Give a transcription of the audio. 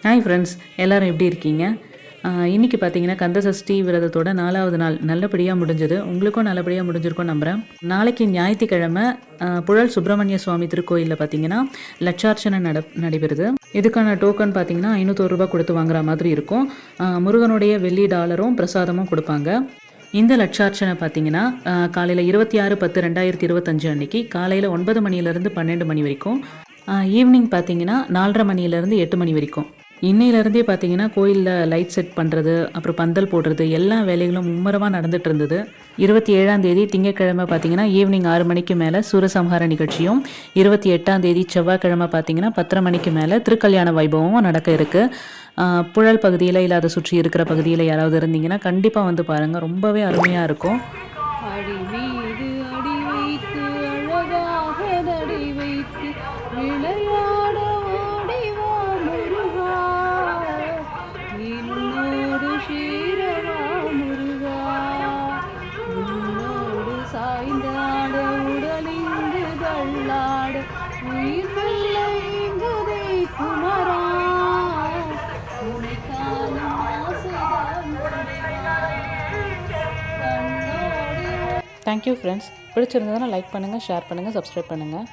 Hi friends, எல்லோரும் எப்படி இருக்கீங்க? இன்றைக்கி பார்த்தீங்கன்னா கந்தசஷ்டி விரதத்தோட 4வது நாள் நல்லபடியாக முடிஞ்சது. உங்களுக்கும் நல்லபடியாக முடிஞ்சிருக்கும்னு நம்புகிறேன். நாளைக்கு ஞாயிற்றுக்கிழமை புழல் சுப்பிரமணிய சுவாமி திருக்கோயிலில் பார்த்தீங்கன்னா லட்சார்ச்சனை நடைபெறுது. இதுக்கான டோக்கன் பார்த்தீங்கன்னா ரூ. 500 கொடுத்து வாங்குற மாதிரி இருக்கும். முருகனுடைய வெள்ளி டாலரும் பிரசாதமும் கொடுப்பாங்க. இந்த லட்சார்ச்சனை பார்த்தீங்கன்னா காலையில் 26/10/2025 அன்னைக்கு காலையில் 9 மணிலேருந்து 12 மணி வரைக்கும், ஈவினிங் பார்த்தீங்கன்னா 4:30 மணிலேருந்து 8 மணி வரைக்கும். இன்னையிலேருந்தே பார்த்தீங்கன்னா கோயிலில் லைட் செட் பண்ணுறது, அப்புறம் பந்தல் போடுறது, எல்லா வேலைகளும் மும்முரமாக நடந்துட்டு இருந்தது. 27ஆம் தேதி திங்கட்கிழமை பார்த்தீங்கன்னா ஈவினிங் 6 மணிக்கு மேலே சூரசம்ஹார நிகழ்ச்சியும், 28ஆம் தேதி செவ்வாய்க்கிழமை பார்த்தீங்கன்னா 10:30 மணிக்கு மேலே திருக்கல்யாண வைபவமும் நடக்க இருக்குது. புழல் பகுதியில் இல்லை அதை சுற்றி இருக்கிற பகுதியில் யாராவது இருந்தீங்கன்னா கண்டிப்பாக வந்து பாருங்கள், ரொம்பவே அருமையாக இருக்கும். அடி மீது அடி வைத்து அழகாக தடி வைத்து விளையாட ஓடிவா முருகா, என்னோடு சீரவா முருகா, உன்னோடு சாய்ந்தாட உடலிங்கு தள்ளாட உயிர் வெள்ளைங்குதை குமரா, உனை காணும் ஆசைதான் தேங்க்யூ ஃப்ரெண்ட்ஸ். பிடிச்சிருந்ததுன்னா லைக் பண்ணுங்கள், ஷேர் பண்ணுங்கள், சப்ஸ்கிரைப் பண்ணுங்கள்.